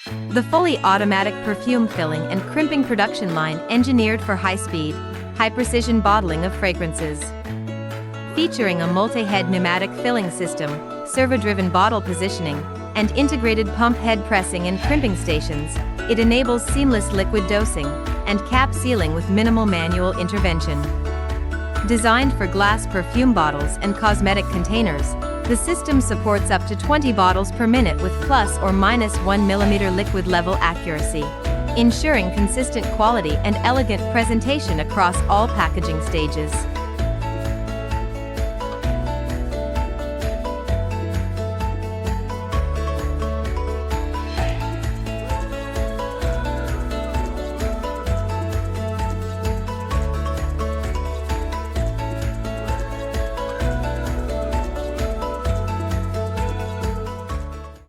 The fully automatic perfume filling and crimping production line engineered for high-speed, high-precision bottling of fragrances. Featuring a multi-head pneumatic filling system, servo-driven bottle positioning, and integrated pump head pressing and crimping stations, it enables seamless liquid dosing and cap sealing with minimal manual intervention. Designed for glass perfume bottles and cosmetic containers, the system supports up to 20 bottles per minute with plus or minus 1 mm liquid level accuracy, ensuring consistent quality and elegant presentation across all packaging stages.